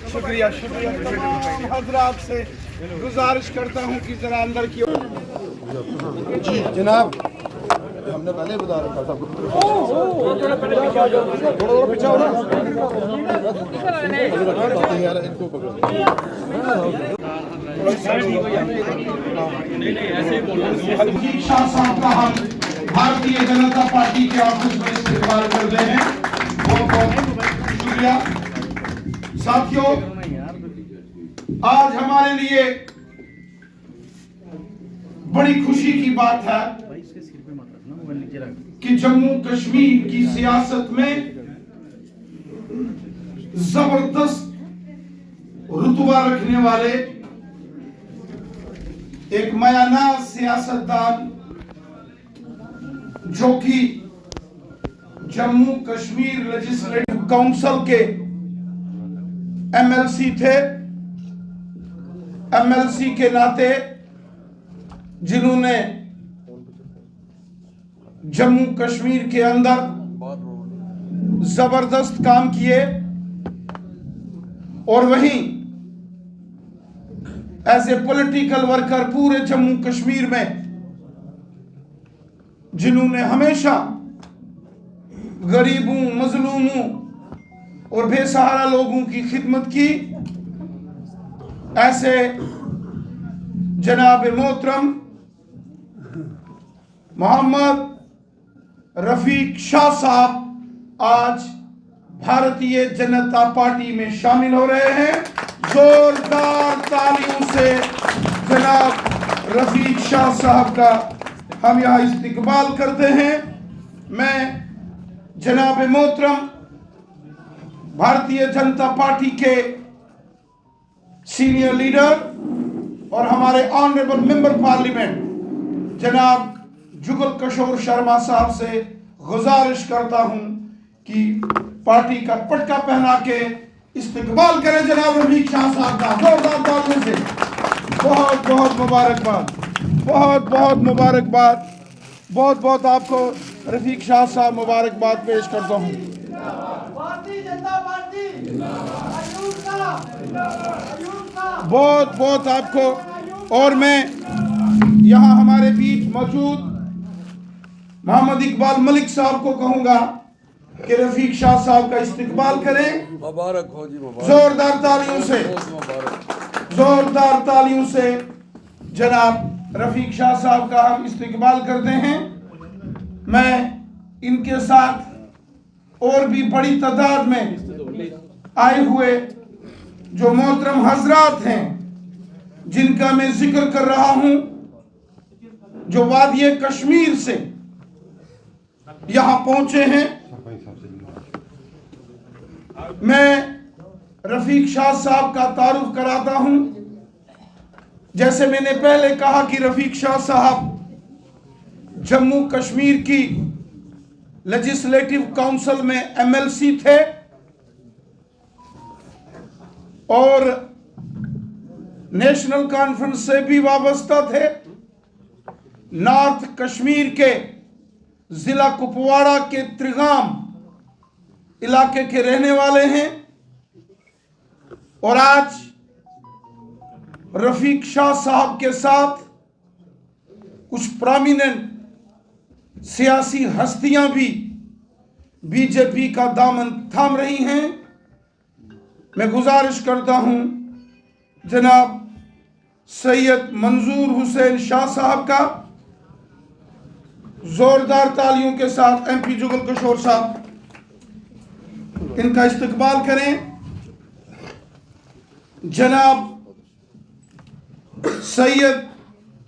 शुक्रिया शुक्रिया। तमाम हजरात से गुजारिश करता हूँ कि जरा अंदर की जी जनाब, हमने पहले बता रखा था। थोड़ा पीछे हो ना यार, इनको पकड़ो। शाह साहब का हम भारतीय जनता पार्टी के ऑफिस में इस्तेमाल करते हैं। बहुत बहुत शुक्रिया साथियों। आज हमारे लिए बड़ी खुशी की बात है कि जम्मू कश्मीर की सियासत में जबरदस्त रुतबा रखने वाले एक मयानाज सियासतदान, जो कि जम्मू कश्मीर लेजिस्लेटिव काउंसिल के एमएलसी थे, एमएलसी के नाते जिन्होंने जम्मू कश्मीर के अंदर जबरदस्त काम किए, और वहीं एज ए पॉलिटिकल वर्कर पूरे जम्मू कश्मीर में जिन्होंने हमेशा गरीबों, मजलूमों और बेसहारा लोगों की खिदमत की, ऐसे जनाब मोहतरम मोहम्मद रफीक शाह साहब आज भारतीय जनता पार्टी में शामिल हो रहे हैं। जोरदार तालियों से जनाब रफीक शाह साहब का हम यहाँ इस्तिकबाल करते हैं। मैं जनाब मोहतरम भारतीय जनता पार्टी के सीनियर लीडर और हमारे ऑनरेबल मेंबर पार्लियामेंट जनाब जुगल किशोर शर्मा साहब से गुजारिश करता हूं कि पार्टी का पटका पहना के इस्तिकबाल करें जनाब रफीक शाह साहब का जोरदार तालियों से। बहुत बहुत मुबारकबाद, बहुत बहुत मुबारकबाद, बहुत बहुत आपको रफीक शाह साहब मुबारकबाद पेश करता हूँ। बहुत बहुत आपको। और मैं यहाँ हमारे बीच मौजूद मोहम्मद इकबाल मलिक साहब को कहूँगा कि रफीक शाह साहब का इस्तिकबाल करें। मुबारक हो जी, मुबारक। जोरदार तालियों से, जोरदार तालियों से जनाब रफीक शाह साहब का हम इस्तिकबाल करते हैं। मैं इनके साथ और भी बड़ी तादाद में आए हुए जो मोहतरम हजरात हैं, जिनका मैं जिक्र कर रहा हूं, जो वादिये कश्मीर से यहां पहुंचे हैं। मैं रफीक शाह साहब का तारुफ कराता हूं। जैसे मैंने पहले कहा कि रफीक शाह साहब जम्मू कश्मीर की लेजिस्लेटिव काउंसिल में एमएलसी थे और नेशनल कॉन्फ्रेंस से भी वाबस्ता थे। नॉर्थ कश्मीर के जिला कुपवाड़ा के त्रिगाम इलाके के रहने वाले हैं, और आज रफीक शाह साहब के साथ कुछ प्रोमिनेंट सियासी हस्तियां भी बीजेपी का दामन थाम रही हैं। मैं गुजारिश करता हूं जनाब सैयद मंजूर हुसैन शाह साहब का जोरदार तालियों के साथ एमपी जुगल किशोर साहब इनका इस्तकबाल करें। जनाब सैयद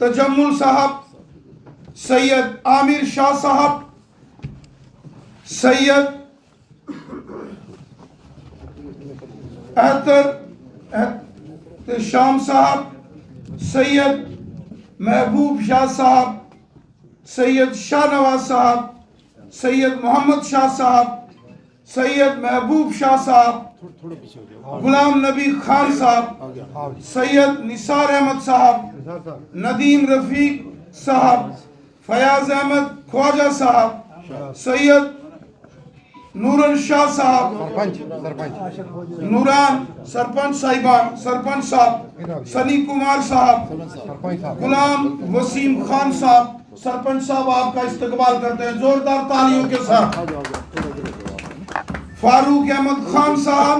तजम्मुल साहब, सैयद आमिर शाह साहब, सैयद शाम साहब, सैयद महबूब शाह साहब, सैयद शाहनवाज साहब, सैयद मोहम्मद शाह साहब, सैयद महबूब शाह साहब, गुलाम नबी खान साहब, सैयद निसार अहमद साहब, नदीम रफीक साहब, फयाज अहमद ख्वाजा साहब, सैयद नूरन शाह साहब, सरपंच नूरान सरपंच साहिबान, सरपंच साहब, सनी कुमार साहब, सरपंच साहब, गुलाम वसीम खान साहब, सरपंच साहब आपका इस्तकबाल करते हैं जोरदार तालियों के साथ। फारूक अहमद खान साहब,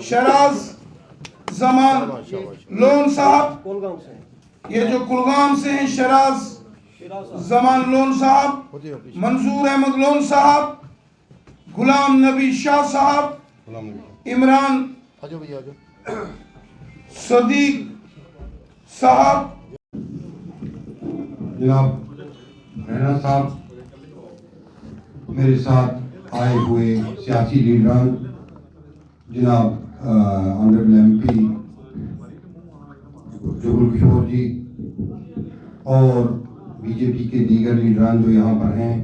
शराज जमान लोन साहब, ये जो कुलगाम से हैं, शराज जमान लोन साहब, मंजूर अहमद लोन साहब, गुलाम नबी शाह साहब, इमरान सदीक साहब, जनाब रैना साहब, मेरे साथ आए हुए सियासी लीडरान, जनाब ऑनरेबल MP जुगल किशोर जी और BJP के दीगर लीडरान जो यहाँ पर हैं,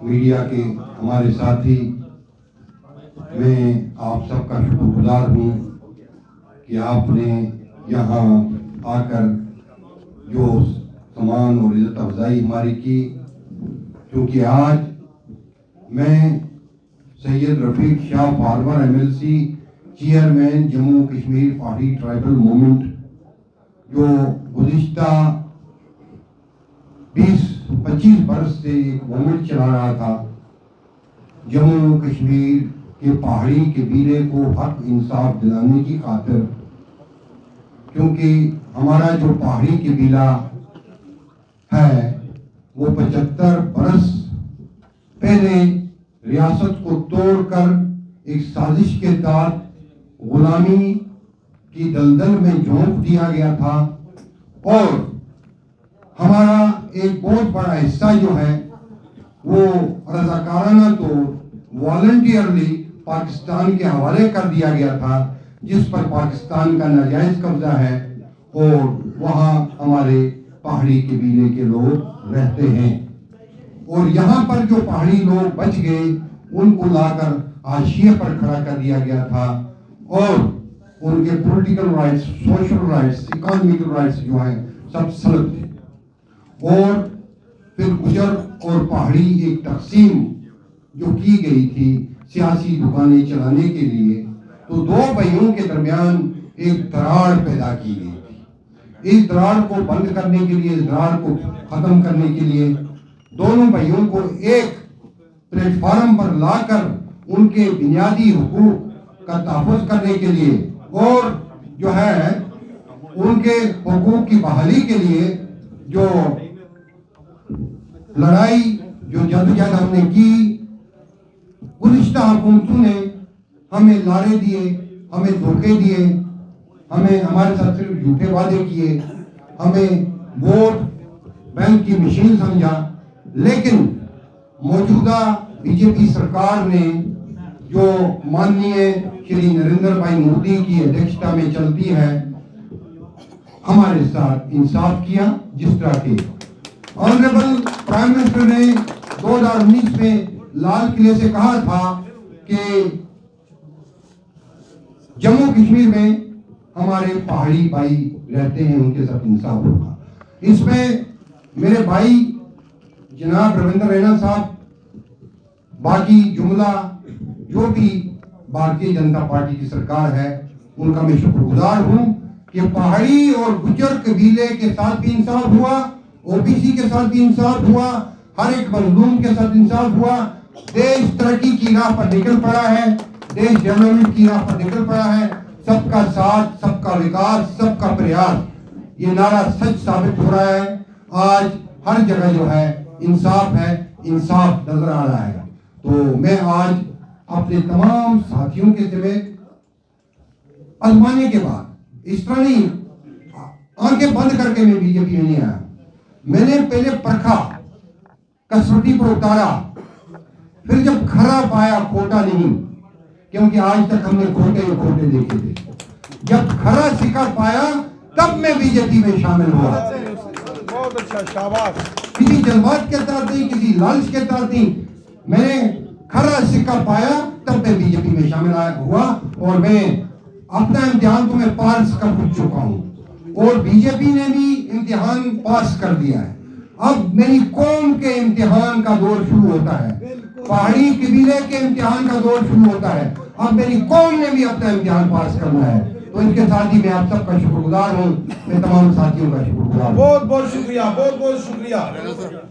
मीडिया के हमारे साथी, मैं आप सबका शुक्रगुजार हूँ कि आपने यहाँ आकर जो सम्मान और इज्जत अफजाई हमारी की, क्योंकि आज मैं Syed Rafiq Shah farmer MLC chairman Jammu Kashmir पहाड़ी ट्राइबल मूवमेंट, जो गुज़िश्ता 20-25 बरस से एक मूवमेंट चला रहा था जम्मू कश्मीर के पहाड़ी कबीले को हक इंसाफ दिलाने की खातिर, क्योंकि हमारा जो पहाड़ी कबीला है वो 75 बरस पहले रियासत को तोड़कर एक साजिश के तहत गुलामी की दलदल में झोंक दिया गया था और हमारा एक बहुत बड़ा हिस्सा जो है वो रज़ाकाराना तो वॉलंटियरली पाकिस्तान के हवाले कर दिया गया था, जिस पर पाकिस्तान का नाजायज कब्जा है और वहाँ हमारे पहाड़ी कबीले के लोग रहते हैं। और यहाँ पर जो पहाड़ी लोग बच गए उनको लाकर हाशिए पर खड़ा कर दिया गया था और उनके political rights, social rights, economical rights जो हैं सब सलब थे। और फिर गुजर और पहाड़ी एक तकसीम जो की गई थी सियासी दुकानें चलाने के लिए, तो दो भाइयों के दरमियान एक दरार पैदा की गई थी। इस दरार को बंद करने के लिए, इस दरार को खत्म करने के लिए दोनों भाइयों को एक प्लेटफार्म पर लाकर उनके बुनियादी हुकूक का तहफ़्फ़ुज़ करने के लिए और जो है उनके हुकूक की बहाली के लिए जो लड़ाई, जो जद्दोजहद हमने की, गुज़िश्ता हुकूमतों ने हमें लारे दिए, हमें धोखे दिए, हमें हमारे साथ सिर्फ झूठे वादे किए, हमें वोट बैंक की मशीन समझा। लेकिन मौजूदा बीजेपी सरकार ने जो माननीय श्री नरेंद्र भाई मोदी की अध्यक्षता में चलती है, हमारे साथ इंसाफ किया। जिस तरह के ऑनरेबल प्राइम मिनिस्टर ने 2019 में लाल किले से कहा था कि जम्मू कश्मीर में हमारे पहाड़ी भाई रहते हैं, उनके साथ इंसाफ होगा। इसमें मेरे भाई जनाब रविंद्र रैना साहब, बाकी जुमला जो भी भारतीय जनता पार्टी की सरकार है, उनका मैं शुक्रगुजार हूं कि पहाड़ी और गुज्जर कबीले के साथ भी इंसाफ हुआ, OBC के साथ भी इंसाफ हुआ, हर एक मजलूम के साथ इंसाफ हुआ। देश तरक्की की राह पर निकल पड़ा है, देश डेवलपमेंट की राह पर निकल पड़ा है। सबका साथ, सबका विकास, सबका प्रयास, ये नारा सच साबित हो रहा है। आज हर जगह जो है इंसाफ है, इंसाफ नजर आ रहा है। तो मैं आज अपने तमाम साथियों के समेत आजमाने के बाद, इस तरह नहीं आंखें बंद करके मैं बीजेपी में नहीं आया, मैंने पहले परखा, कसौटी पर उतारा, फिर जब खरा पाया, खोटा नहीं, क्योंकि आज तक हमने खोटे ही खोटे देखे थे। जब खरा शिकार पाया तब मैं बीजेपी में शामिल हुआ। बहुत अच्छा, शाबाश। किसी जज्बात के तहत नहीं, किसी लालच के तहत नहीं, मैंने खरा शिकार पाया तब मैं बीजेपी में शामिल हुआ और मैं अपना इम्तिहान तो मैं पास कर चुका हूँ और बीजेपी ने भी इम्तिहान पास कर दिया है। अब मेरी कौम के इम्तिहान का दौर शुरू होता है पहाड़ी कबीले के इम्तिहान का दौर शुरू होता है। अब मेरी कौम ने भी अपना इम्तिहान पास करना है। तो इनके साथ ही मैं आप सबका शुक्रगुजार हूँ। मैं तमाम साथियों का शुक्रगुजार हूँ। बहुत बहुत शुक्रिया, बहुत बहुत शुक्रिया।